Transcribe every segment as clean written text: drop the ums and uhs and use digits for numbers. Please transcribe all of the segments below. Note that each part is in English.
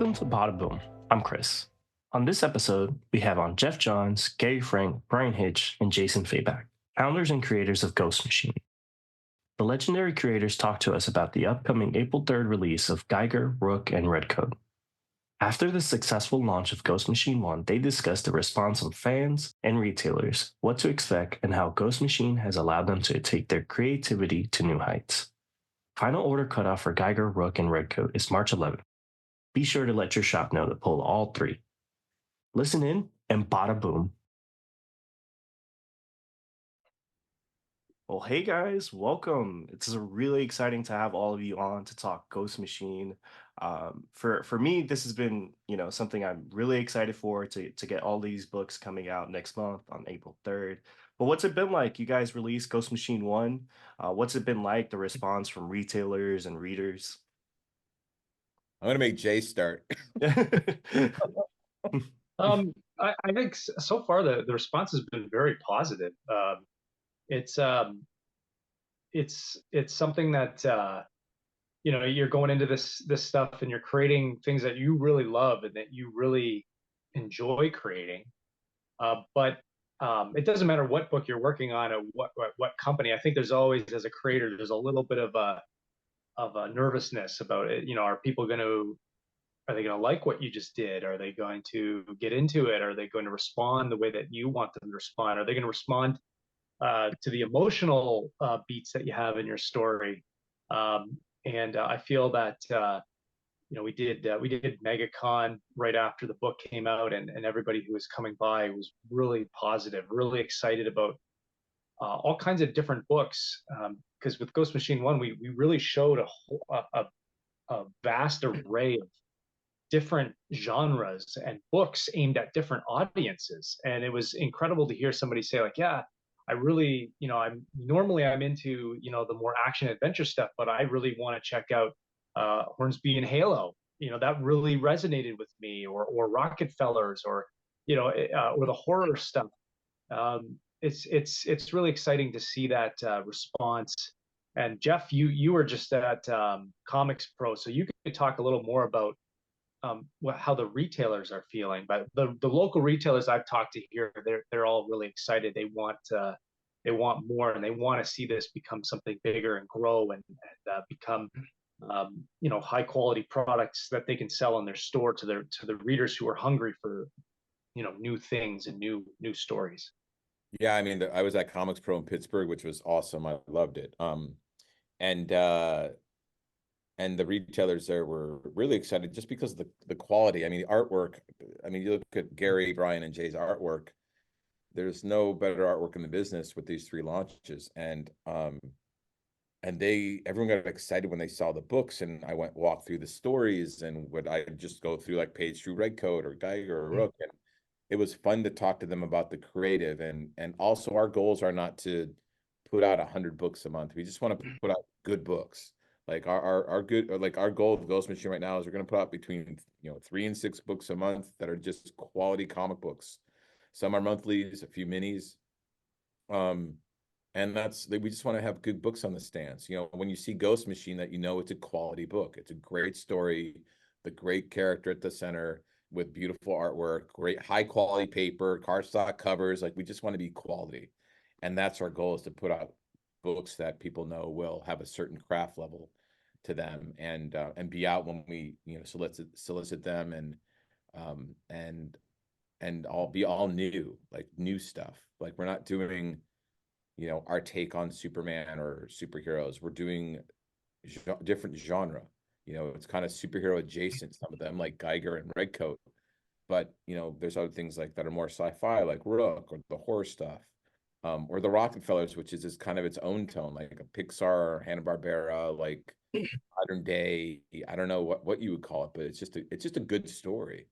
Welcome to Bada Boom. I'm Chris. On this episode, we have on Geoff Johns, Gary Frank, Bryan Hitch, and Jason Fabok, founders and creators of Ghost Machine. The legendary creators talk to us about the upcoming April 3rd release of Geiger, Rook, and Red Coat. After the successful launch of Ghost Machine 1, they discussed the response from fans and retailers, what to expect, and how Ghost Machine has allowed them to take their creativity to new heights. Final order cutoff for Geiger, Rook, and Red Coat is March 11th. Be sure to let your shop know to pull all three. Listen in and bada boom. Well, hey guys, welcome. It's really exciting to have all of you on to talk Ghost Machine. For me, this has been something I'm really excited for to get all these books coming out next month on April 3rd. But what's it been like? You guys released Ghost Machine 1. What's it been like, the response from retailers and readers? I'm gonna make Jay start. I think so far the response has been very positive. It's um, it's something that you're going into this stuff and you're creating things that you really love and that you really enjoy creating. But it doesn't matter what book you're working on or what company. I think there's always, as a creator, there's a little bit of a nervousness about it. Are they going to like what you just did? Are they going to get into it? Are they going to respond the way that you want them to respond? Are they going to respond to the emotional beats that you have in your story? And I feel that we did MegaCon right after the book came out, and everybody who was coming by was really positive, really excited about all kinds of different books. Because with Ghost Machine 1, we really showed a vast array of different genres and books aimed at different audiences. And it was incredible to hear somebody say, like, yeah, I really, I'm into, the more action adventure stuff, but I really want to check out Hornsby and Halo. That really resonated with me, or Rockefellers, or the horror stuff. It's really exciting to see that response. And Geoff, you were just at Comics Pro, so you could talk a little more about how the retailers are feeling. But the local retailers I've talked to here, they're all really excited. They want more, and they want to see this become something bigger and grow and become high quality products that they can sell in their store to the readers who are hungry for new things and new stories. Yeah, I mean, I was at Comics Pro in Pittsburgh, which was awesome. I loved it. And and the retailers there were really excited just because of the quality. I mean, the artwork. I mean, you look at Gary, Bryan, and Jay's artwork. There's no better artwork in the business with these three launches, and everyone got excited when they saw the books, and I walk through the stories, and would I just go through like page through Red Coat or Geiger or Rook, and it was fun to talk to them about the creative, and also our goals are not to put out 100 books a month. We just want to put out good books. Like our good, or like our goal of Ghost Machine right now is we're going to put out between 3 and 6 books a month that are just quality comic books. Some are monthlies, a few minis. And we just want to have good books on the stands. When you see Ghost Machine, that it's a quality book. It's a great story, the great character at the center with beautiful artwork, great high quality paper, cardstock covers. Like, we just want to be quality. And that's our goal, is to put out books that people know will have a certain craft level to them, and be out when we solicit them, and all new, like new stuff. Like, we're not doing our take on Superman or superheroes. We're doing different genre. It's kind of superhero adjacent, some of them, like Geiger and Red Coat. But there's other things like that are more sci-fi, like Rook, or the horror stuff, or the Rockefellers, which is kind of its own tone, like a Pixar or Hanna-Barbera, like modern day. I don't know what you would call it, but it's just a good story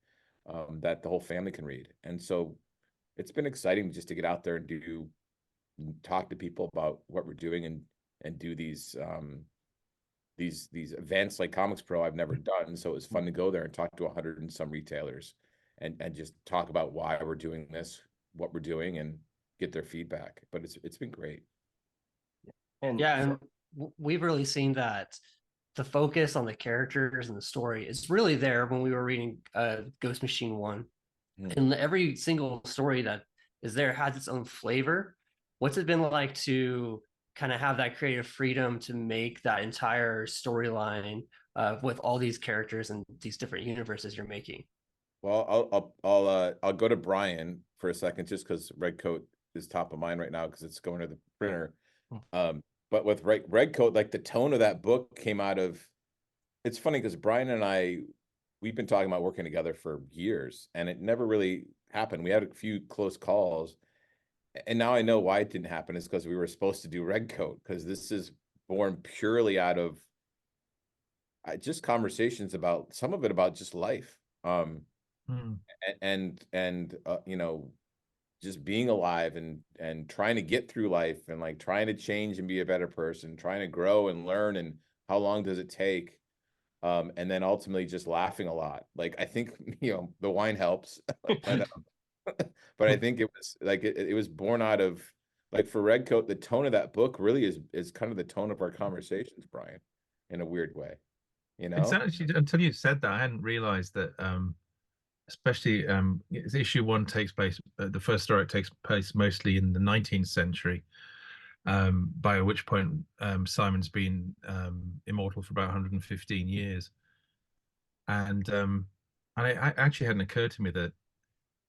that the whole family can read. And so it's been exciting just to get out there and talk to people about what we're doing, and do these events like Comics Pro I've never done. So it was fun to go there and talk to 100 and some retailers, and just talk about why we're doing this, what we're doing, and get their feedback. But it's been great. And we've really seen that the focus on the characters and the story is really there when we were reading Ghost Machine 1. And every single story that is there has its own flavor. What's it been like to kind of have that creative freedom to make that entire storyline with all these characters and these different universes you're making? Well, I'll go to Bryan for a second, just because Red Coat is top of mind right now because it's going to the printer. But with Red Coat, like the tone of that book came out of. It's funny because Bryan and I, we've been talking about working together for years, and it never really happened. We had a few close calls, and now I know why it didn't happen. Is because we were supposed to do Red Coat, because this is born purely out of just conversations about some of it about just life. And you know, just being alive and trying to get through life and like trying to change and be a better person, trying to grow and learn, and how long does it take? And then ultimately just laughing a lot. Like I think, you know, the wine helps, but I think it was like it was born out of, like, for Red Coat, the tone of that book really is kind of the tone of our conversations, Bryan, in a weird way, you know. It's actually, until you said that, I hadn't realized that especially issue 1 takes place, the first story takes place mostly in the 19th century, by which point Simon's been immortal for about 115 years. And it actually hadn't occurred to me that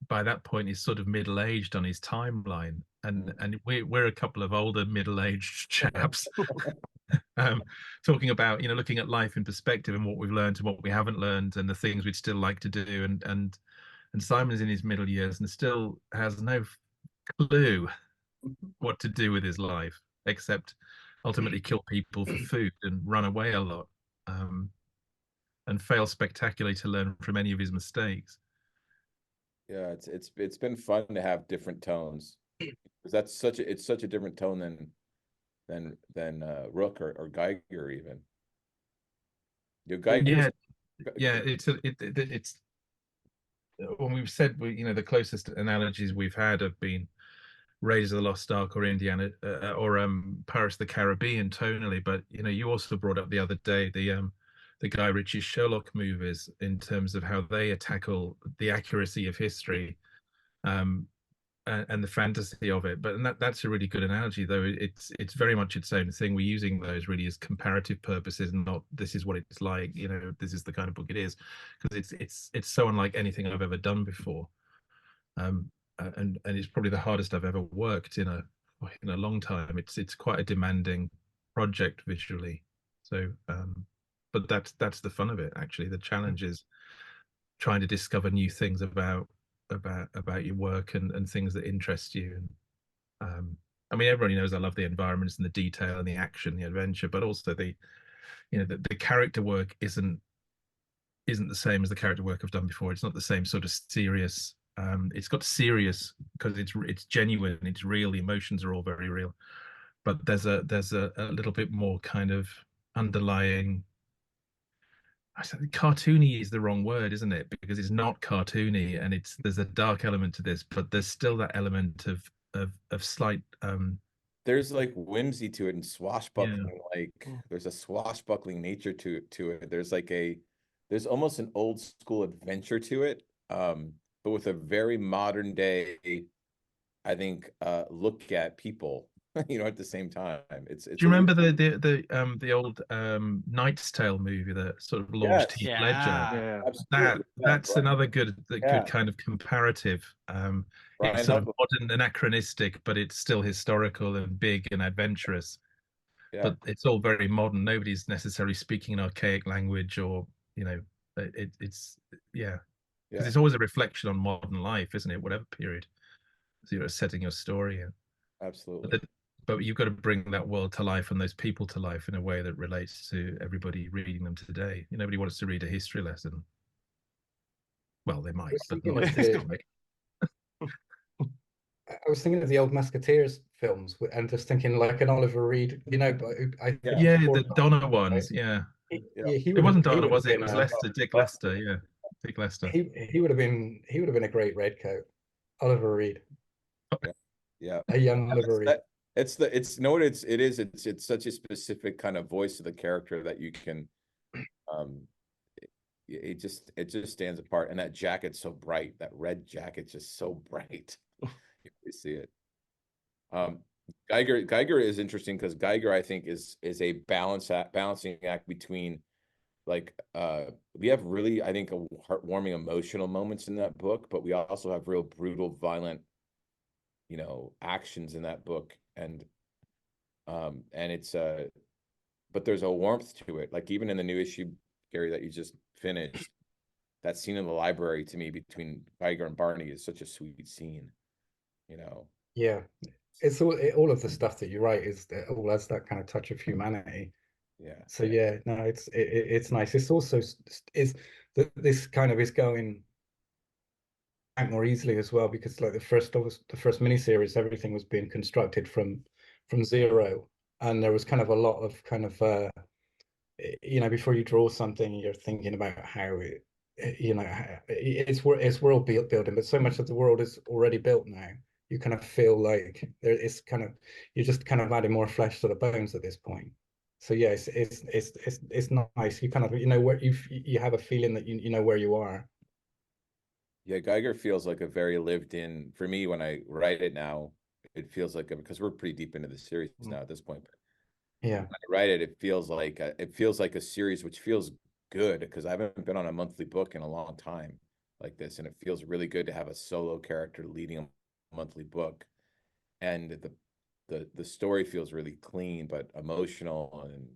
by that point he's sort of middle-aged on his timeline, and we're a couple of older middle-aged chaps talking about, you know, looking at life in perspective and what we've learned and what we haven't learned and the things we'd still like to do, and Simon's in his middle years and still has no clue what to do with his life except ultimately kill people for food and run away a lot, and fail spectacularly to learn from any of his mistakes. Yeah, it's been fun to have different tones, because that's such a different tone than Rook or Geiger even. Your Geiger. Yeah, it's when we've said, you know, the closest analogies we've had have been Raiders of the Lost Ark or Indiana or Pirates of the Caribbean tonally, but you know, you also brought up the other day the Guy Ritchie Sherlock movies in terms of how they tackle the accuracy of history, and the fantasy of it. But that's a really good analogy, though. It's very much its own thing. We're using those really as comparative purposes, not this is what it's like. You know, this is the kind of book it is, because it's so unlike anything I've ever done before. And it's probably the hardest I've ever worked in a long time. It's quite a demanding project visually. So, but that's the fun of it, actually. The challenge is trying to discover new things about your work and things that interest you. And I mean, everybody knows I love the environments and the detail and the action, the adventure, but also the character work isn't the same as the character work I've done before. It's not the same sort of serious. It's got serious because it's genuine, it's real. The emotions are all very real, but there's a little bit more kind of underlying. I think cartoony is the wrong word, isn't it? Because it's not cartoony, and there's a dark element to this, but there's still that element of slight. There's like whimsy to it and swashbuckling. Yeah. Like there's a swashbuckling nature to it. There's almost an old school adventure to it, but with a very modern day, I think, look at people. You know, at the same time, it's. Do you remember the old Knight's Tale movie that sort of launched Heath Ledger? Yeah. That's another good kind of comparative. It's sort of modern, anachronistic, but it's still historical and big and adventurous. Yeah. But it's all very modern. Nobody's necessarily speaking an archaic language, or you know, it's because it's always a reflection on modern life, isn't it? Whatever period, so you're setting your story in. Absolutely. But you've got to bring that world to life and those people to life in a way that relates to everybody reading them today. Nobody wants to read a history lesson. Well, they might, but not in this comic. I was thinking of the old Musketeers films and just thinking like an Oliver Reed, you know, but the Donner ones, right? It wasn't Donner, was it? It was Lester, Dick Lester, yeah. Dick Lester. He would have been a great Red Coat. Oliver Reed. Yeah. A young Oliver Reed. It's such a specific kind of voice of the character that you can it just stands apart. And that jacket's so bright. That red jacket's just so bright. You see it. Geiger is interesting because Geiger, I think, is a balancing act between like we have really, I think, a heartwarming emotional moments in that book, but we also have real brutal, violent, actions in that book. And it's but there's a warmth to it. Like even in the new issue, Gary, that you just finished, that scene in the library to me between Geiger and Barney is such a sweet scene, Yeah, it's all of the stuff that you write is all has that kind of touch of humanity. Yeah. So yeah, no, it's nice. It's also this kind of is going out more easily as well, because like the first miniseries, everything was being constructed from zero, and there was kind of a lot of kind of before you draw something, you're thinking about how it's world building, but so much of the world is already built now. You kind of feel like you're just kind of adding more flesh to the bones at this point. So yeah, it's nice. You kind of where you have a feeling that you know where you are. Yeah, Geiger feels like a very lived in, for me, when I write it now, it feels like because we're pretty deep into the series now at this point. But yeah, when I write it, it feels like a series which feels good because I haven't been on a monthly book in a long time like this, and it feels really good to have a solo character leading a monthly book, and the story feels really clean but emotional, and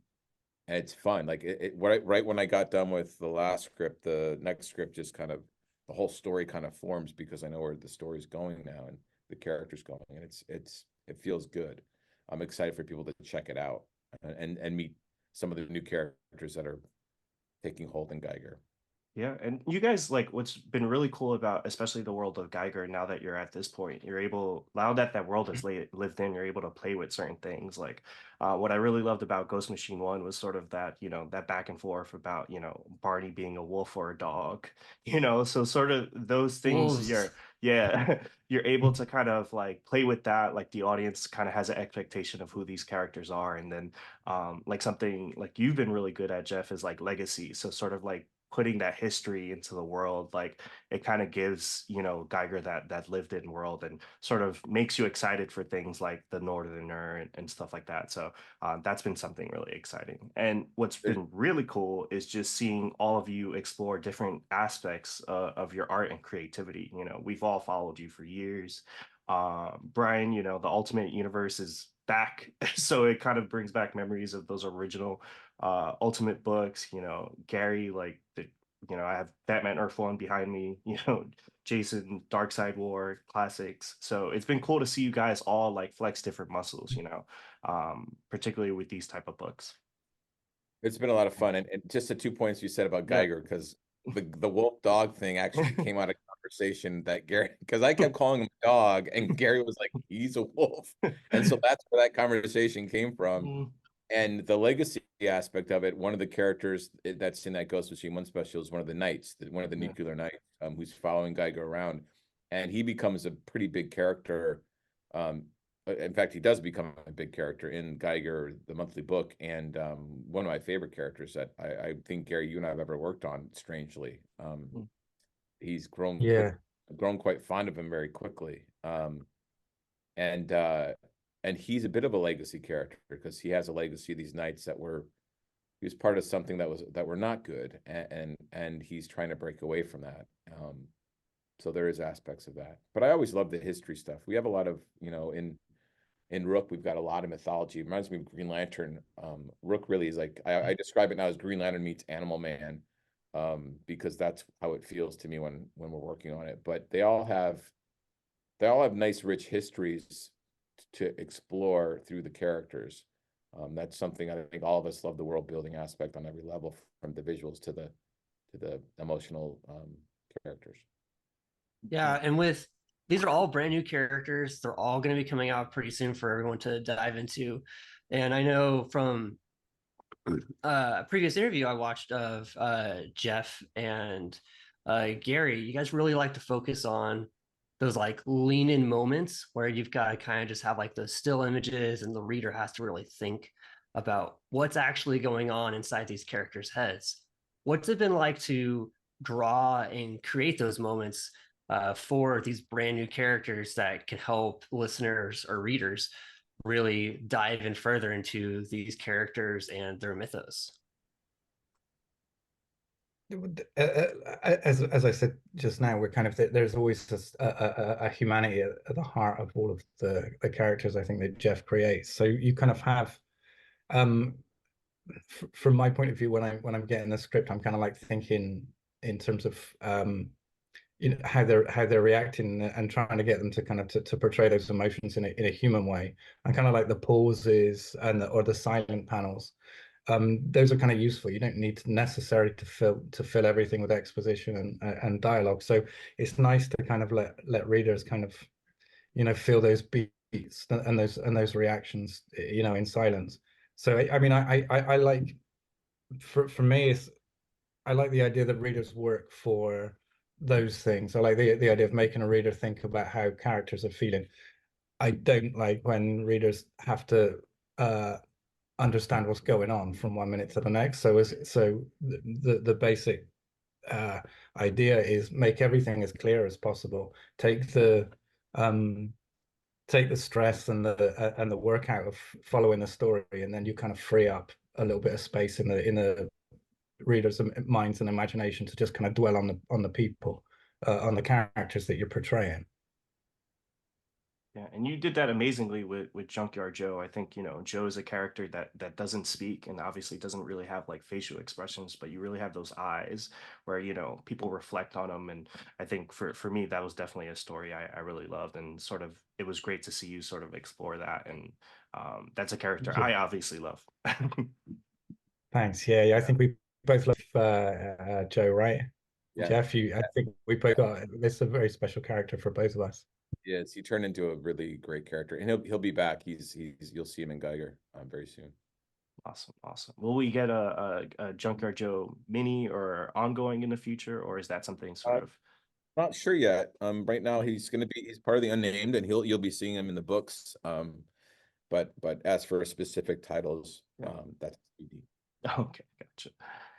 it's fun. Like right when I got done with the last script, the next script just kind of the whole story kind of forms because I know where the story's going now and the character's going, and it feels good. I'm excited for people to check it out and meet some of the new characters that are taking hold in Geiger. Yeah, and you guys, like, what's been really cool about especially the world of Geiger, now that you're at this point, you're able, now that that world is lived in, you're able to play with certain things. Like, what I really loved about Ghost Machine 1 was sort of that, that back and forth about, Barney being a wolf or a dog, so sort of those things Wolves. yeah, you're able to kind of like play with that. Like the audience kind of has an expectation of who these characters are. And then like something like you've been really good at, Geoff, is like legacy. So sort of like putting that history into the world, like it kind of gives Geiger that lived in world and sort of makes you excited for things like the Northerner and stuff like that. So that's been something really exciting. And what's been really cool is just seeing all of you explore different aspects of your art and creativity. We've all followed you for years. Bryan, the Ultimate Universe is back, so it kind of brings back memories of those original Ultimate books. Gary, like I have Batman Earth One behind me. Jason, Dark Side War classics. So it's been cool to see you guys all like flex different muscles. Particularly with these type of books. It's been a lot of fun, and just the 2 points you said about Geiger, because the wolf dog thing actually came out of conversation that Gary, because I kept calling him a dog, and Gary was like, he's a wolf, and so that's where that conversation came from. And the legacy aspect of it, one of the characters that's in that Ghost Machine 1 special is one of the knights, one of the nuclear knights, who's following Geiger around, and he becomes a pretty big character. In fact, he does become a big character in Geiger, the monthly book, and one of my favorite characters that I think, Gary, you and I have ever worked on, strangely. He's grown quite fond of him very quickly. And he's a bit of a legacy character because he has a legacy of these knights he was part of something that were not good, and he's trying to break away from that. So there is aspects of that. But I always love the history stuff. We have a lot of, in Rook, we've got a lot of mythology. It reminds me of Green Lantern. Rook really is like, I describe it now as Green Lantern meets Animal Man, because that's how it feels to me when we're working on it. But they all have nice, rich histories to explore through the characters. That's something I think all of us love, the world building aspect on every level, from the visuals to the emotional characters. Yeah, and with these are all brand new characters. They're all going to be coming out pretty soon for everyone to dive into. And I know from a previous interview I watched of Geoff and Gary, you guys really like to focus on those like lean in moments where you've got to kind of just have like those still images and the reader has to really think about what's actually going on inside these characters' heads. What's it been like to draw and create those moments for these brand new characters that can help listeners or readers really dive in further into these characters and their mythos? As I said just now, we're kind of there's always a humanity at the heart of all of the characters I think that Geoff creates. So you kind of have, from my point of view, when I'm getting the script, I'm kind of like thinking in terms of you know how they're reacting and trying to get them to kind of to portray those emotions in a human way, and kind of like the pauses and or the silent panels. Those are kind of useful. You don't need necessarily to fill everything with exposition and dialogue. So it's nice to kind of let readers kind of, you know, feel those beats and those reactions, you know, in silence. So I mean, I like, for me, it's, I like the idea that readers work for those things. I like the idea of making a reader think about how characters are feeling. I don't like when readers have to understand what's going on from one minute to the next. So the basic idea is make everything as clear as possible. Um take the stress and the work out of following the story, and then you kind of free up a little bit of space in the readers' minds and imagination to just kind of dwell on the people, on the characters that you're portraying. Yeah, and you did that amazingly with Junkyard Joe. I think, you know, Joe is a character that doesn't speak and obviously doesn't really have like facial expressions, but you really have those eyes where, you know, people reflect on him. And I think for me, that was definitely a story I really loved, and sort of it was great to see you sort of explore that. And that's a character I obviously love. Thanks. Yeah, I think we both love Joe, right? Yeah. Geoff, I think we both got this is a very special character for both of us. Yes, he turned into a really great character, and he'll be back. He's you'll see him in Geiger very soon. Awesome, awesome. Will we get a Junkyard Joe mini or ongoing in the future, or is that something sort of? Not sure yet. Right now he's part of the unnamed, and you'll be seeing him in the books. But as for specific titles, that's TBD. Okay, gotcha.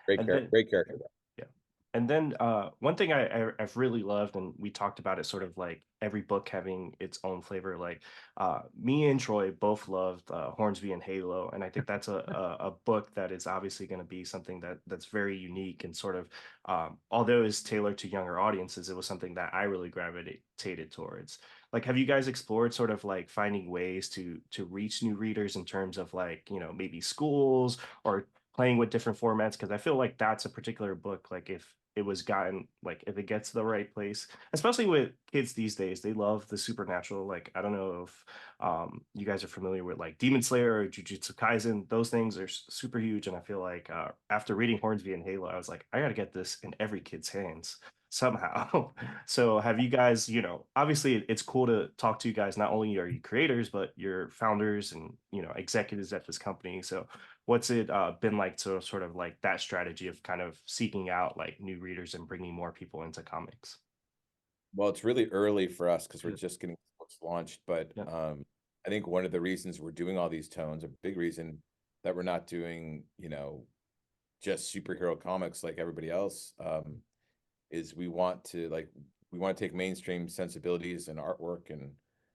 Great character. Yeah. And then one thing I've really loved, and we talked about it sort of like every book having its own flavor. Like me and Troy both loved Hornsby and Halo, and I think that's a book that is obviously going to be something that's very unique and sort of, although it's tailored to younger audiences, it was something that I really gravitated towards. Like, have you guys explored sort of like finding ways to reach new readers in terms of like, you know, maybe schools or playing with different formats? Because I feel like that's a particular book, like if it was gotten, like if it gets to the right place, especially with kids these days, they love the supernatural. Like I don't know if you guys are familiar with like Demon Slayer or Jujutsu Kaisen. Those things are super huge, and I feel like after reading Hornsby and Halo, I was like, I gotta get this in every kid's hands somehow. So have you guys, you know, obviously it's cool to talk to you guys. Not only are you creators, but you're founders and, you know, executives at this company. So what's it been like to sort of like that strategy of kind of seeking out like new readers and bringing more people into comics? Well, it's really early for us because we're just getting books launched. But Yeah. I think one of the reasons we're doing all these tones, a big reason that we're not doing, you know, just superhero comics like everybody else, is we want to take mainstream sensibilities and artwork and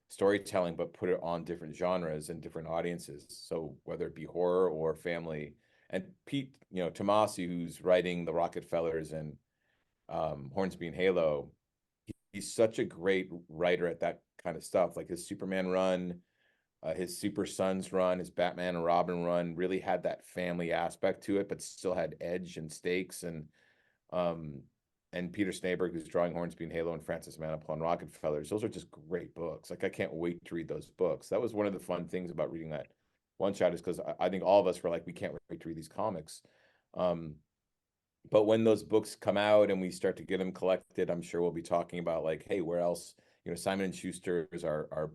storytelling, but put it on different genres and different audiences. So whether it be horror or family, and Pete, you know, Tomasi, who's writing the Rockefellers and Hornsby and Halo, he's such a great writer at that kind of stuff. Like his Superman run, his Super Sons run, his Batman and Robin run really had that family aspect to it, but still had edge and stakes. And Peter Snaberg, who's drawing Hornsby and Halo, and Francis Manapul and Rockefellers, those are just great books. Like I can't wait to read those books. That was one of the fun things about reading that one shot, is because I think all of us were like, we can't wait to read these comics. But when those books come out and we start to get them collected, I'm sure we'll be talking about like, hey, where else? You know, Simon and Schuster is our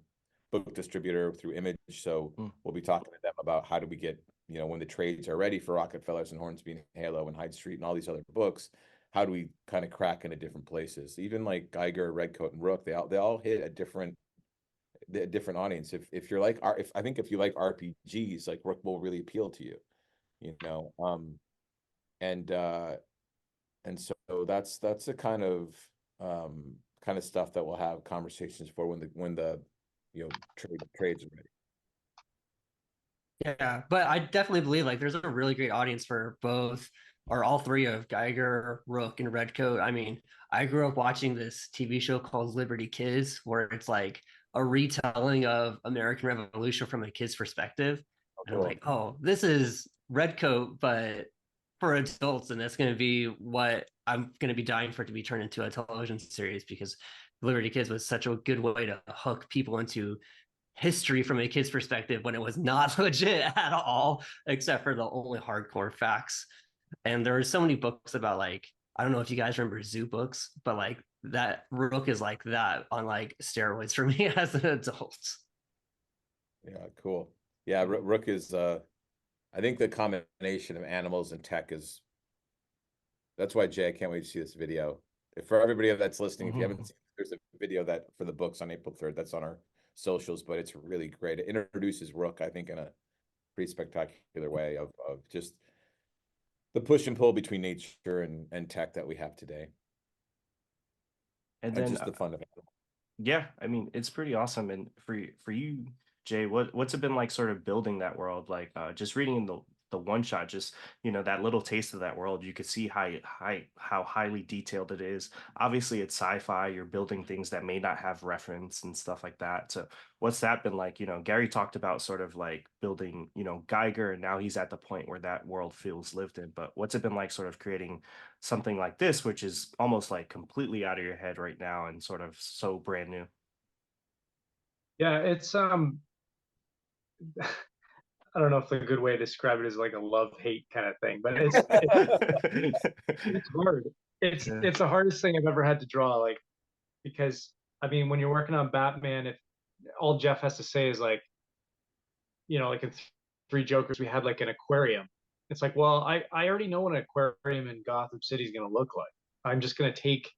book distributor through Image, so we'll be talking to them about how do we get, you know, when the trades are ready for Rockefellers and Hornsby and Halo and Hyde Street and all these other books, how do we kind of crack into different places? Even like Geiger, Red Coat, and Rook, they all hit a different audience. If you're like I think if you like RPGs, like Rook will really appeal to you, you know. And And so that's the kind of stuff that we'll have conversations for when the trades are ready. Yeah, but I definitely believe like there's a really great audience for both or all three of Geiger, Rook, and Red Coat. I mean, I grew up watching this TV show called Liberty Kids, where it's like a retelling of American Revolution from a kid's perspective. And I'm like, oh, this is Red Coat, but for adults, and that's going to be what I'm going to be dying for it to be turned into a television series because Liberty Kids was such a good way to hook people into history from a kid's perspective when it was not legit at all, except for the only hardcore facts. And there are so many books about like, I don't know if you guys remember zoo books, but like that Rook is like that on like steroids for me as an adult. Yeah, cool. Yeah, Rook is I think the combination of animals and tech is that's why Jay, I can't wait to see this video. For everybody that's listening, if you haven't seen, there's a video that for the books on April 3rd that's on our socials, but it's really great. It introduces Rook, I think, in a pretty spectacular way of just the push and pull between nature and tech that we have today. And then just the fun of it. Yeah, I mean, it's pretty awesome. And for you, Jay, what's it been like sort of building that world? Like just reading in the one shot, just that little taste of that world, you could see how highly detailed it is. Obviously, it's sci-fi. You're building things that may not have reference and stuff like that. So what's that been like? Gary talked about sort of like building, Geiger, and now he's at the point where that world feels lived in. But what's it been like sort of creating something like this, which is almost like completely out of your head right now and sort of so brand new? Yeah, it's I don't know if a good way to describe it is like a love-hate kind of thing, but it's hard. It's the hardest thing I've ever had to draw, like, because I mean, when you're working on Batman, if all Geoff has to say is like, like in Three Jokers, we had like an aquarium. It's like, well, I already know what an aquarium in Gotham City is going to look like. I'm just going to take,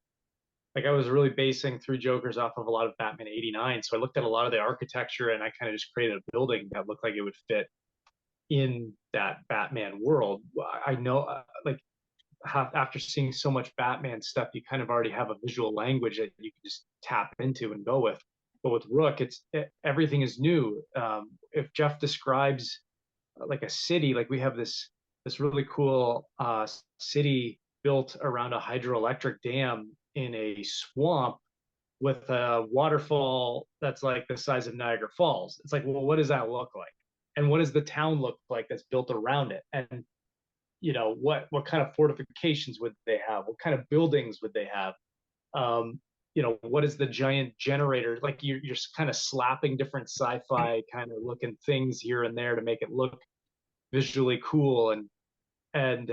like, I was really basing Three Jokers off of a lot of Batman '89. So I looked at a lot of the architecture and I kind of just created a building that looked like it would fit in that Batman world. I know, like, after seeing so much Batman stuff, you kind of already have a visual language that you can just tap into and go with. But with Rook, everything is new. If Geoff describes like a city, like we have this really cool city built around a hydroelectric dam in a swamp with a waterfall that's like the size of Niagara Falls. It's like, well, what does that look like? And what does the town look like that's built around it? And what kind of fortifications would they have? What kind of buildings would they have? What is the giant generator? Like you're kind of slapping different sci-fi kind of looking things here and there to make it look visually cool, and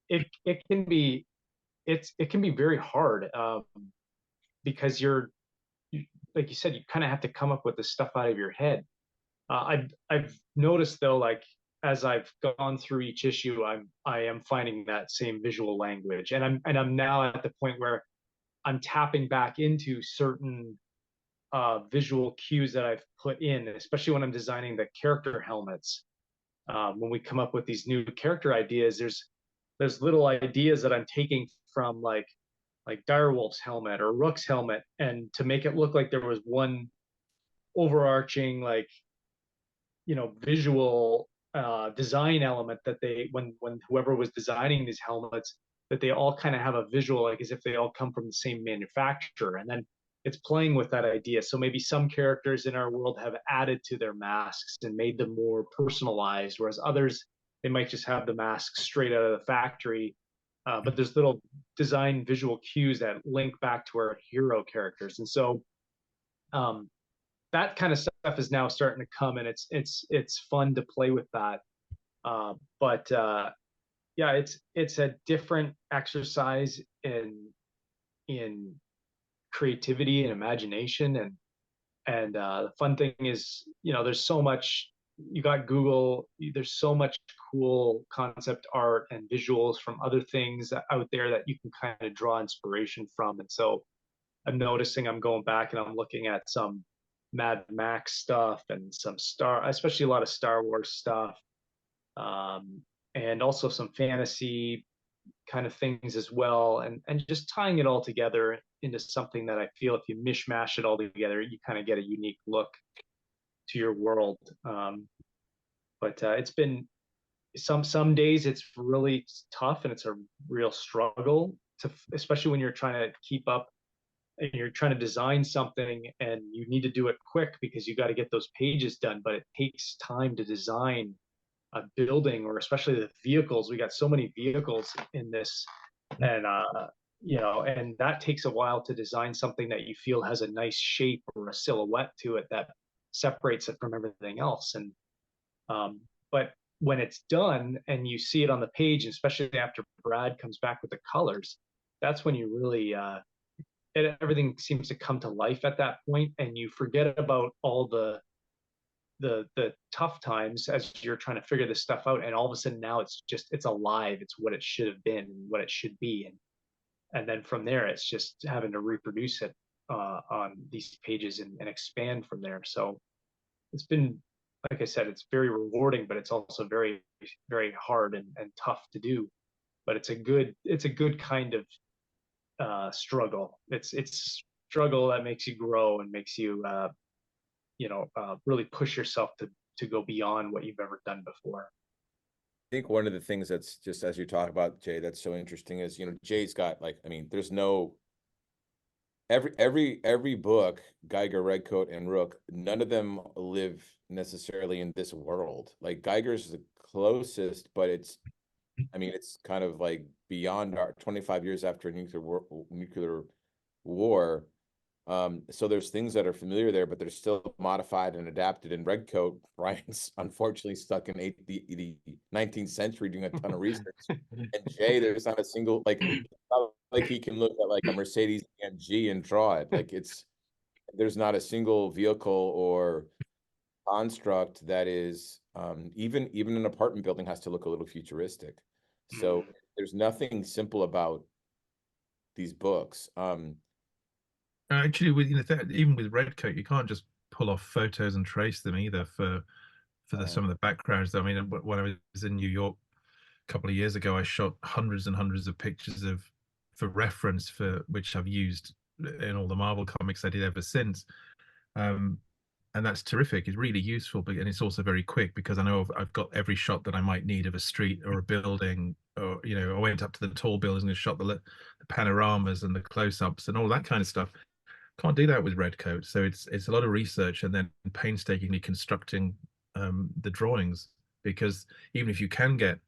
it can be it can be very hard because like you said, you kind of have to come up with this stuff out of your head. I've noticed though, like as I've gone through each issue, I am finding that same visual language, and I'm now at the point where I'm tapping back into certain visual cues that I've put in, especially when I'm designing the character helmets. When we come up with these new character ideas, there's little ideas that I'm taking from like Direwolf's helmet or Rook's helmet, and to make it look like there was one overarching like visual design element that they when whoever was designing these helmets, that they all kind of have a visual like as if they all come from the same manufacturer, and then it's playing with that idea. So maybe some characters in our world have added to their masks and made them more personalized, whereas others, they might just have the masks straight out of the factory. But there's little design visual cues that link back to our hero characters, and so that kind of stuff is now starting to come, and it's fun to play with that. But yeah, it's a different exercise in creativity and imagination, and the fun thing is, there's so much. You got Google. There's so much cool concept art and visuals from other things out there that you can kind of draw inspiration from. And so I'm noticing I'm going back and I'm looking at some Mad Max stuff and some especially a lot of Star Wars stuff, and also some fantasy kind of things as well, and just tying it all together into something that I feel if you mishmash it all together, you kind of get a unique look to your world. But it's been some days it's really tough and it's a real struggle to, especially when you're trying to keep up and you're trying to design something and you need to do it quick because you got to get those pages done, but it takes time to design a building, or especially the vehicles. We got so many vehicles in this, and and that takes a while to design something that you feel has a nice shape or a silhouette to it that separates it from everything else. And but when it's done and you see it on the page, especially after Brad comes back with the colors, that's when you really everything seems to come to life at that point, and you forget about all the tough times as you're trying to figure this stuff out, and all of a sudden now it's alive. It's what it should have been, what it should be, and then from there it's just having to reproduce it on these pages and expand from there. So it's been, like I said, it's very rewarding, but it's also very, very hard and tough to do. But it's a good kind of struggle. It's struggle that makes you grow and makes you really push yourself to go beyond what you've ever done before. I think one of the things that's just, as you talk about, Jay, that's so interesting is, Jay's got, like, I mean, there's no, every book, Geiger, Red Coat, and Rook, none of them live necessarily in this world. Like Geiger's the closest, but it's kind of like beyond our 25 years after a nuclear war. So there's things that are familiar there, but they're still modified and adapted. In Red Coat, Bryan's unfortunately stuck in the 19th century doing a ton of research. And Jay, there's not a single, like, not like he can look at like a Mercedes AMG and draw it. Like there's not a single vehicle or construct that is, even an apartment building has to look a little futuristic. So there's nothing simple about these books. Actually, with even with Red Coat, you can't just pull off photos and trace them either for some of the backgrounds. I mean, when I was in New York a couple of years ago, I shot hundreds and hundreds of pictures for reference, for which I've used in all the Marvel comics I did ever since. And that's terrific. It's really useful, and it's also very quick because I know I've got every shot that I might need of a street or a building, or I went up to the tall buildings and shot the panoramas and the close-ups and all that kind of stuff. Can't do that with Red Coat. So it's a lot of research and then painstakingly constructing the drawings, because even if you can get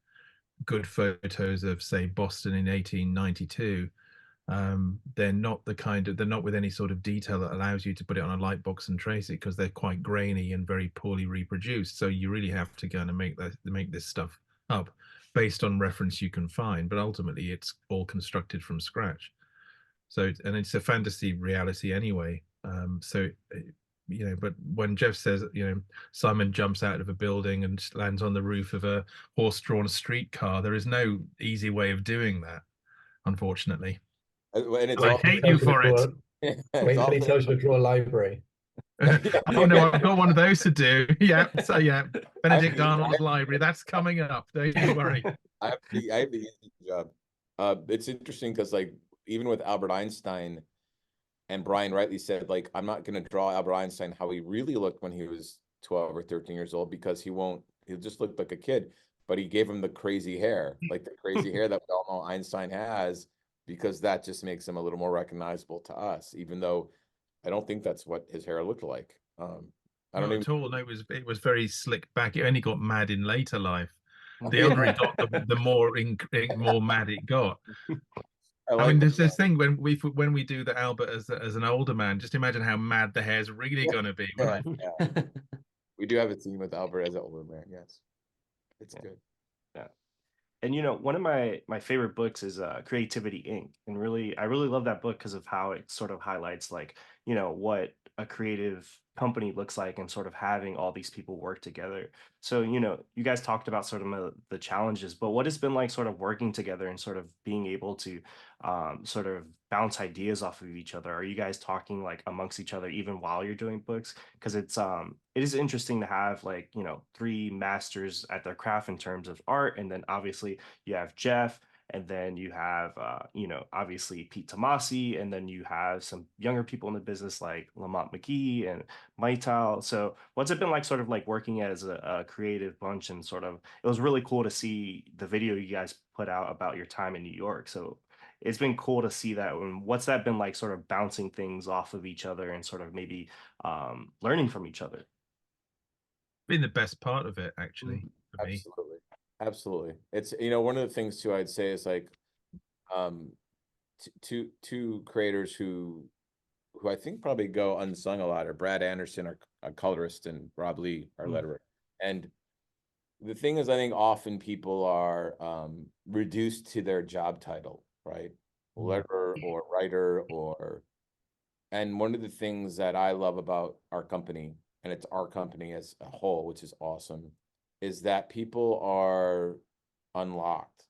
good photos of, say, Boston in 1892, they're not with any sort of detail that allows you to put it on a light box and trace it, because they're quite grainy and very poorly reproduced. So you really have to go and make this stuff up based on reference you can find, but ultimately it's all constructed from scratch. So, and it's a fantasy reality anyway. But when Geoff says, Simon jumps out of a building and lands on the roof of a horse-drawn streetcar, there is no easy way of doing that, unfortunately. And it's I hate you for it. Wait till he tells you to draw a library. Oh no, I've got one of those to do. Yeah, so yeah, Benedict Arnold's library, that's coming up. Don't you worry. I have the easy job. It's interesting because, like, even with Albert Einstein, and Bryan rightly said, like, I'm not going to draw Albert Einstein how he really looked when he was 12 or 13 years old, because he'll just look like a kid. But he gave him the crazy hair, like the crazy hair that we all know Einstein has, because that just makes him a little more recognizable to us, even though I don't think that's what his hair looked like. I don't Not at all. No, it was very slick back. It only got mad in later life. The older it got, the more mad it got. I mean, there's this thing when we do the Albert as an older man. Just imagine how mad the hair's really going to be. Yeah. We do have a scene with Albert as an older man. Yes, it's good. Yeah. And one of my favorite books is Creativity Inc. And I really love that book because of how it sort of highlights, like, what a creative company looks like, and sort of having all these people work together. So, you guys talked about sort of the challenges, but what has been like sort of working together and sort of being able to sort of bounce ideas off of each other? Are you guys talking like amongst each other even while you're doing books? Because it is interesting to have, like, three masters at their craft in terms of art, and then obviously you have Geoff and then you have obviously Pete Tomasi, and then you have some younger people in the business like Lamont McGee and Maital. So what's it been like sort of like working as a creative bunch, and sort of it was really cool to see the video you guys put out about your time in New York. So it's been cool to see that. And what's that been like, sort of bouncing things off of each other and sort of maybe learning from each other? Been the best part of it, actually, for me. Absolutely. Absolutely. It's, one of the things too, I'd say is like, two creators who I think probably go unsung a lot are Brad Anderson, our colorist, and Rob Lee, our letterer. And the thing is, I think often people are reduced to their job title, right? Letterer or writer and one of the things that I love about our company, and it's our company as a whole, which is awesome, is that people are unlocked.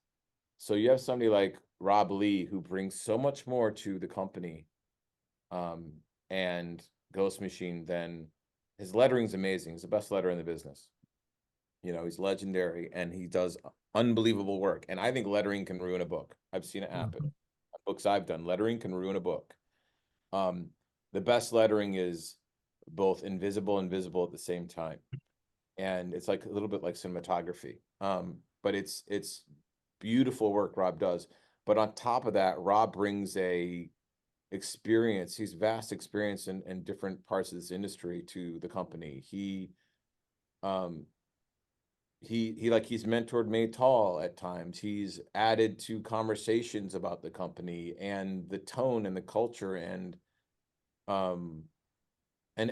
So you have somebody like Rob Lee who brings so much more to the company and Ghost Machine than his lettering's amazing. He's the best letterer in the business. He's legendary and he does unbelievable work. And I think lettering can ruin a book. I've seen it happen. Books I've done, lettering can ruin a book. The best lettering is both invisible and visible at the same time. And it's like a little bit like cinematography. But it's beautiful work Rob does. But on top of that, Rob brings a experience. He's vast experience in different parts of this industry to the company. He's mentored Maytal at times. He's added to conversations about the company and the tone and the culture, and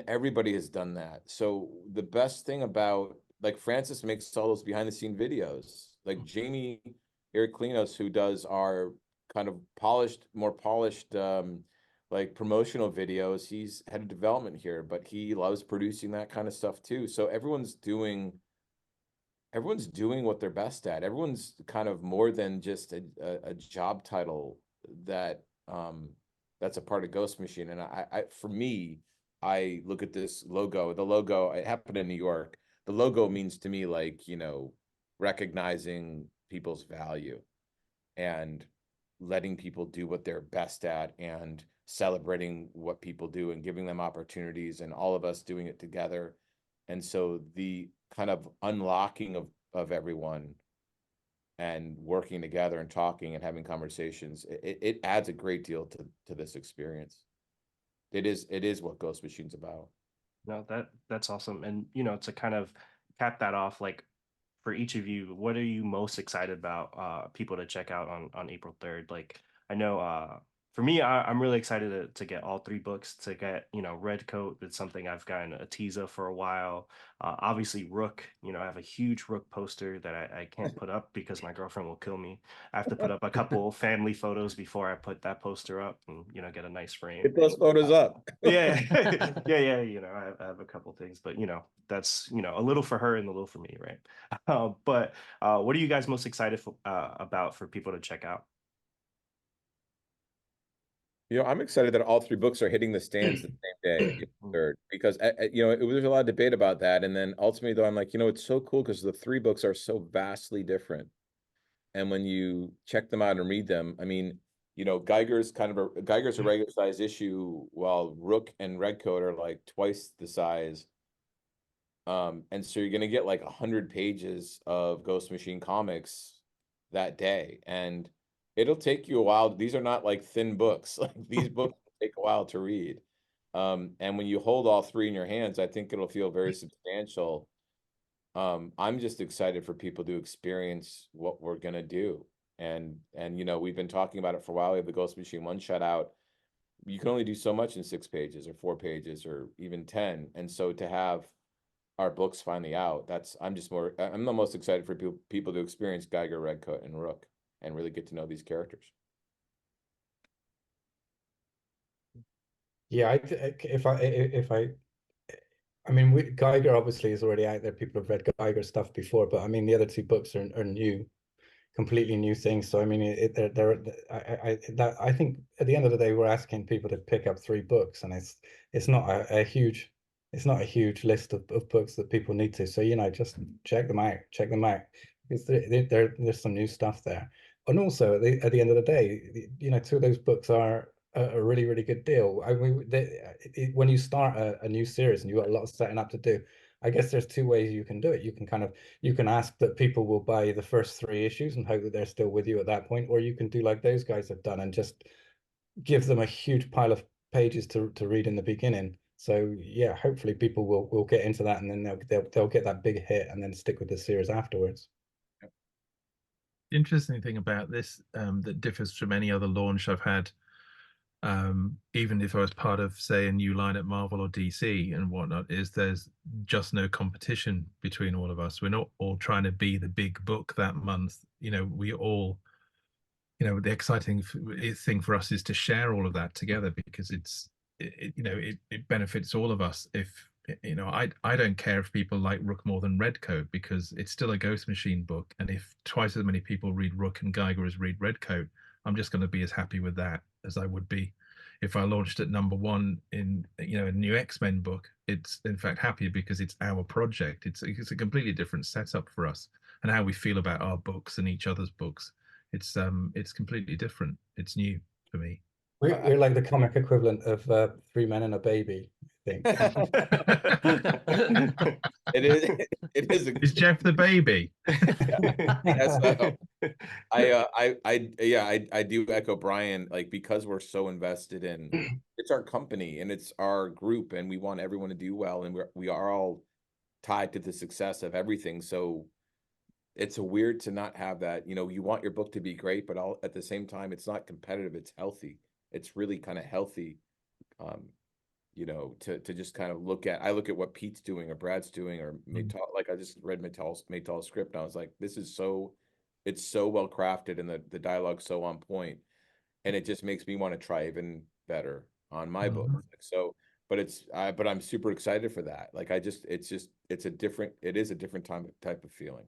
everybody has done that. So the best thing about, like, Francis makes all those behind the scene videos, like Jamie Ericlinos, who does our kind of more polished like promotional videos. He's head of development here, but he loves producing that kind of stuff too. So everyone's doing what they're best at. Everyone's kind of more than just a job title that's a part of Ghost Machine. And for me, I look at this logo. The logo, it happened in New York. The logo means to me, like, recognizing people's value and letting people do what they're best at and celebrating what people do and giving them opportunities, and all of us doing it together. And so the kind of unlocking of everyone and working together and talking and having conversations, it adds a great deal to this experience. It is what Ghost Machine's about. No, that's awesome. And to kind of cap that off, like, for each of you, what are you most excited about people to check out on April 3rd? Like, I know for me, I'm really excited to get all 3 books, to get, Red Coat. It's something I've gotten a teaser for a while. Obviously Rook, I have a huge Rook poster that I can't put up because my girlfriend will kill me. I have to put up a couple family photos before I put that poster up and, get a nice frame. Get those photos up. Yeah. Yeah. I have a couple things, but that's, a little for her and a little for me, right? But what are you guys most excited about for people to check out? I'm excited that all 3 books are hitting the stands the same day, third, because it was a lot of debate about that, and then ultimately, though, I'm like, it's so cool because the 3 books are so vastly different, and when you check them out and read them, I mean, Geiger's a regular size issue, while Rook and Red Coat are like twice the size, and so you're gonna get like 100 pages of Ghost Machine comics that day, and it'll take you a while. These are not like thin books. Like, these books take a while to read. And when you hold all 3 in your hands, I think it'll feel very substantial. I'm just excited for people to experience what we're gonna do. And we've been talking about it for a while. We have the Ghost Machine one-shot out. You can only do so much in 6 pages or 4 pages or even 10. And so to have our books finally out, I'm the most excited for people to experience Geiger, Red Coat, and Rook, and really get to know these characters. Yeah, I mean, Geiger obviously is already out there. People have read Geiger stuff before, but I mean, the other 2 books are new, completely new things. So I mean, I think at the end of the day, we're asking people to pick up 3 books, and it's not a huge list of books that people need to. So just check them out. There's some new stuff there. And also at the end of the day, two of those books are a really, really good deal. I mean, when you start a new series and you've got a lot of setting up to do, I guess there's two ways you can do it. You can ask that people will buy the first 3 issues and hope that they're still with you at that point, or you can do like those guys have done and just give them a huge pile of pages to read in the beginning. So yeah, hopefully people will get into that, and then they'll get that big hit and then stick with the series afterwards. The interesting thing about this that differs from any other launch I've had, even if I was part of, say, a new line at Marvel or DC and whatnot, is there's just no competition between all of us. We're not all trying to be the big book that month. We all, the exciting thing for us is to share all of that together, because it benefits all of us. If I don't care if people like Rook more than Red Coat, because it's still a Ghost Machine book, and if twice as many people read Rook and Geiger as read Red Coat, I'm just going to be as happy with that as I would be if I launched at #1 in a new X-Men book. It's in fact happier because it's our project. It's a completely different setup for us, and how we feel about our books and each other's books. It's completely different. It's new for me. We're like the comic equivalent of 3 Men and a Baby, I think. It is. It is. Is Geoff the baby? Yes. I do echo Bryan, like, because we're so invested in it's our company and it's our group, and we want everyone to do well, and we are all tied to the success of everything. So it's weird to not have that. You want your book to be great, but at the same time, it's not competitive. It's healthy. It's really kind of healthy. To just kind of look at what Pete's doing or Brad's doing, or Maytal. Like, I just read Maytal's script, and I was like, it's so well crafted, and the dialogue's so on point, and it just makes me want to try even better on my book. So, but I'm super excited for that. Like, it is a different type of feeling.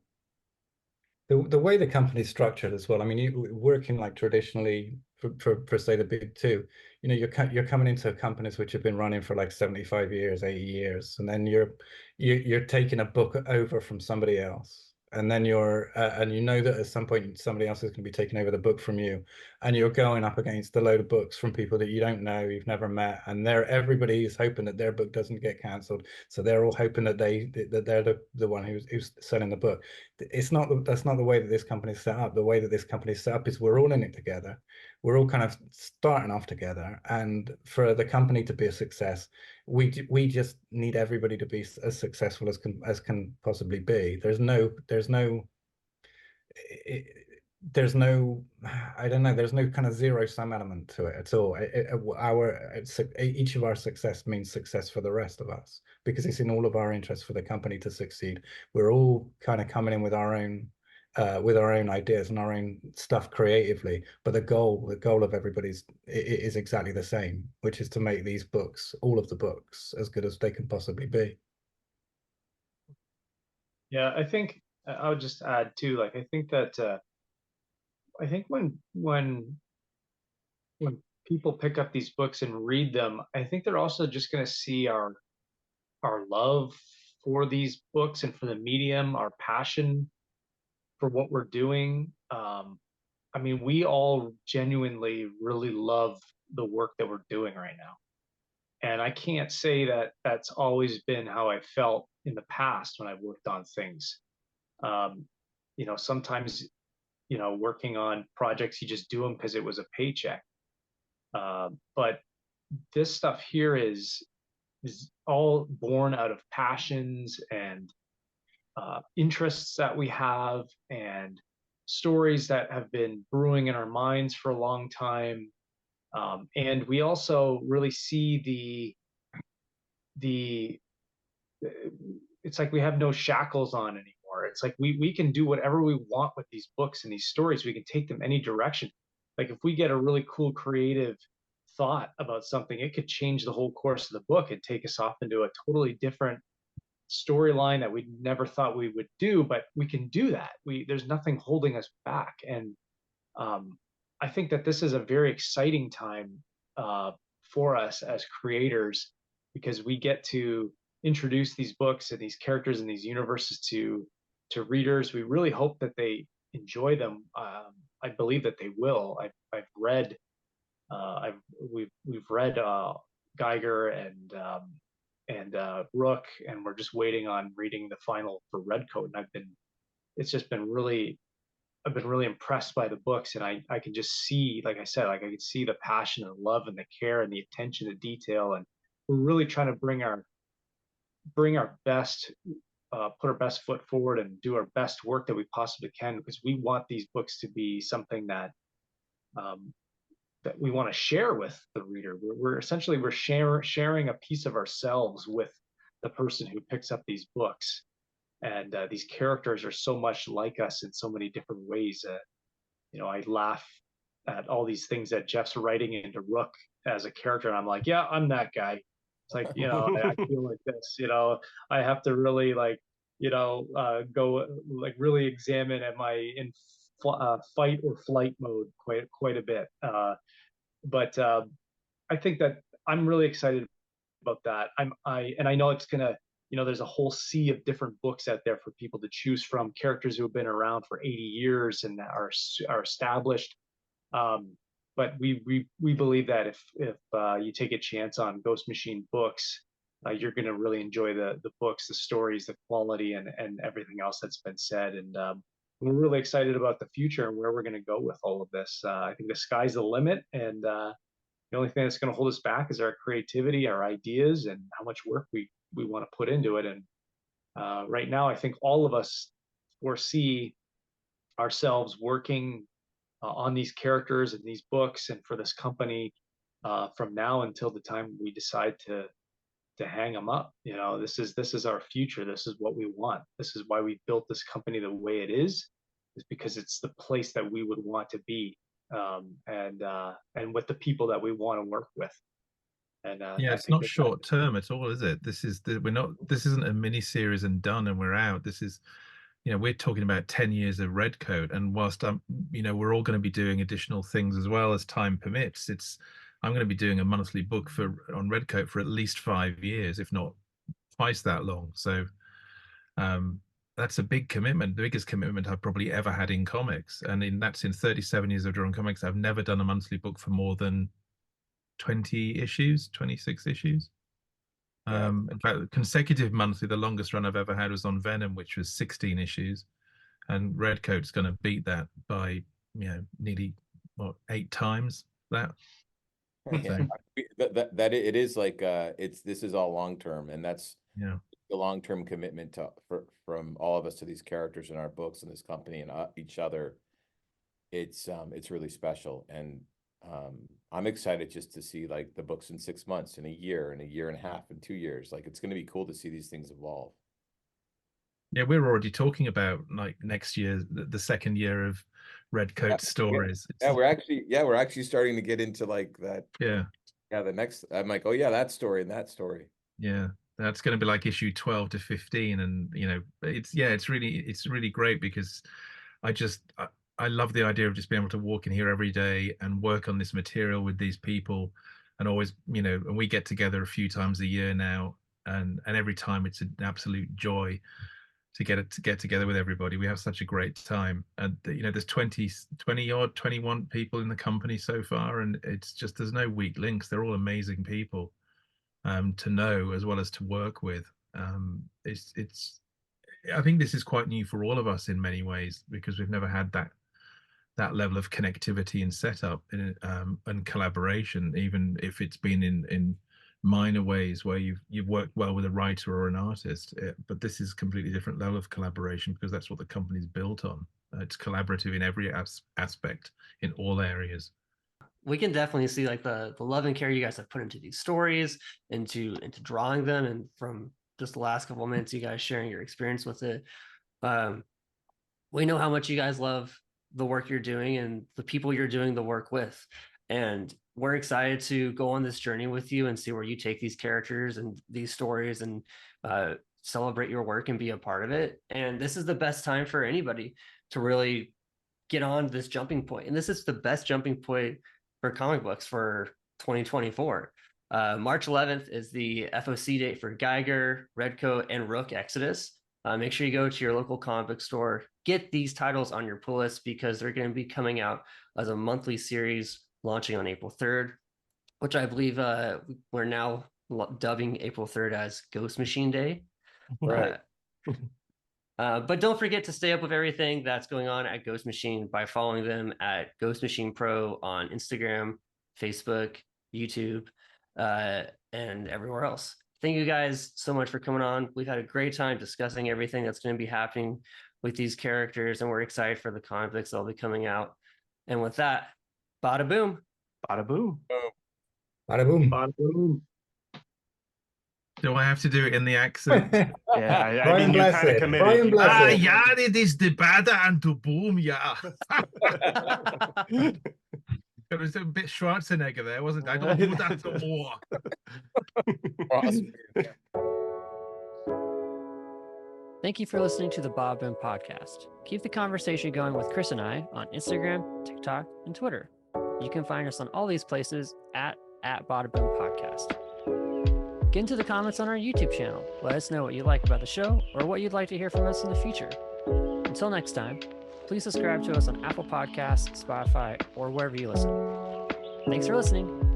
The way the company's structured as well. I mean, you working like traditionally for say the big two, you're coming into companies which have been running for like 75 years, 80 years, and then you're taking a book over from somebody else, and then and that at some point somebody else is going to be taking over the book from you, and you're going up against a load of books from people that you don't know, you've never met, and everybody is hoping that their book doesn't get cancelled, so they're all hoping that they're the one who's selling the book. That's not the way that this company's set up. The way that this company's set up is we're all in it together. We're all kind of starting off together, and for the company to be a success, we just need everybody to be as successful as can possibly be. There's no I don't know, there's no kind of zero-sum element to it at all. Each of our success means success for the rest of us, because it's in all of our interests for the company to succeed. We're all kind of coming in with our own ideas and our own stuff creatively, but the goal of everybody's is exactly the same, which is to make these books, all of the books, as good as they can possibly be. Yeah, I think I would just add too, like, I think that I think when people pick up these books and read them, I think they're also just going to see our love for these books and for the medium, our passion for what we're doing. I mean, we all genuinely really love the work that we're doing right now. And I can't say that that's always been how I felt in the past when I've worked on things. Sometimes, working on projects, you just do them because it was a paycheck. But this stuff here is all born out of passions and interests that we have, and stories that have been brewing in our minds for a long time. And we also really see it's like we have no shackles on anymore. It's like we can do whatever we want with these books and these stories. We can take them any direction. Like, if we get a really cool creative thought about something, it could change the whole course of the book and take us off into a totally different storyline that we never thought we would do. But we can do that. There's nothing holding us back. And I think that this is a very exciting time for us as creators, because we get to introduce these books and these characters and these universes to readers. We really hope that they enjoy them. I believe that they will. I've read, we've read Geiger and Rook, and we're just waiting on reading the final for Red Coat. And it's just been really, I've been really impressed by the books, and I can just see, like I said, like I can see the passion and love and the care and the attention to detail, and we're really trying to bring our best, put our best foot forward and do our best work that we possibly can, because we want these books to be something that that we want to share with the reader. We're essentially sharing a piece of ourselves with the person who picks up these books, and these characters are so much like us in so many different ways. You know, I laugh at all these things that Geoff's writing into Rook as a character, and I'm like, yeah, I'm that guy. It's like, you know, I feel like this. You know, I have to really like, you know, go like really examine am I in fight or flight mode quite a bit. But I think that I'm really excited about that. I know it's gonna, you know, there's a whole sea of different books out there for people to choose from, characters who have been around for 80 years and are established. But we believe that if you take a chance on Ghost Machine books, you're going to really enjoy the books, the stories, the quality, and everything else that's been said. And we're really excited about the future and where we're going to go with all of this. I think the sky's the limit, and the only thing that's going to hold us back is our creativity, our ideas, and how much work we want to put into it. And right now, I think all of us foresee ourselves working on these characters and these books and for this company from now until the time we decide to hang them up. You know, this is our future. This is what we want. This is why we built this company the way it is because it's the place that we would want to be, and with the people that we want to work with. And yeah, it's not short term at all, is it? This isn't a mini series and done and we're out. This is, you know, we're talking about 10 years of Red Coat, and whilst you know, we're all going to be doing additional things as well as time permits. I'm going to be doing a monthly book on Red Coat for at least 5 years, if not twice that long. So that's a big commitment, the biggest commitment I've probably ever had in comics, and that's in 37 years of drawing comics. I've never done a monthly book for more than 20 issues, 26 issues. In fact, consecutive monthly, the longest run I've ever had was on Venom, which was 16 issues, and Red Coat's going to beat that by, you know, nearly 8 times that. Yeah, that it is like this is all long term, and that's the long term commitment from all of us to these characters in our books and this company and each other. It's really special, and I'm excited just to see like the books in 6 months, in a year, and a year and a half, and 2 years. Like, it's going to be cool to see these things evolve. Yeah, we're already talking about like next year, the second year of Red Coat stories. We're actually starting to get into like that. Yeah, the next. I'm like, oh yeah, that story and that story. Yeah, that's going to be like issue 12 to 15, and you know, it's really great because I love the idea of just being able to walk in here every day and work on this material with these people, and always, you know, and we get together a few times a year now, and every time it's an absolute joy to get together with everybody. We have such a great time, and you know, there's 20 odd 21 people in the company so far, and it's just, there's no weak links. They're all amazing people to know as well as to work with. It's I think this is quite new for all of us in many ways, because we've never had that level of connectivity and setup and collaboration, even if it's been in minor ways where you've worked well with a writer or an artist. But this is a completely different level of collaboration, because that's what the company's built on. It's collaborative in every aspect, in all areas. We can definitely see like the love and care you guys have put into these stories, into drawing them, and from just the last couple of minutes, you guys sharing your experience with it. We know how much you guys love the work you're doing and the people you're doing the work with, and we're excited to go on this journey with you and see where you take these characters and these stories, and celebrate your work and be a part of it. And this is the best time for anybody to really get on this jumping point, and this is the best jumping point for comic books for 2024. March 11th is the FOC date for Geiger, Red Coat, and Rook Exodus. Make sure you go to your local comic book store, get these titles on your pull list because they're going to be coming out as a monthly series launching on April 3rd, which I believe we're now dubbing April 3rd as Ghost Machine Day. Right. But don't forget to stay up with everything that's going on at Ghost Machine by following them at Ghost Machine Pro on Instagram, Facebook, YouTube, and everywhere else. Thank you guys so much for coming on. We've had a great time discussing everything that's going to be happening with these characters, and we're excited for the comic books that'll be coming out. And with that, bada boom. Bada boom. Bada boom. Bada boom. Do I have to do it in the accent? Yeah, I Brian mean, you bless kind of it. committed. Brian bless Ah, it. ja, dit is de bada and de boom, yeah. It was a bit Schwarzenegger there, wasn't it? I don't do that no more. Awesome. Thank you for listening to the Bob Boom Podcast. Keep the conversation going with Chris and I on Instagram, TikTok, and Twitter. You can find us on all these places at Bob Boom Podcast. Get into the comments on our YouTube channel. Let us know what you like about the show or what you'd like to hear from us in the future. Until next time, please subscribe to us on Apple Podcasts, Spotify, or wherever you listen. Thanks for listening.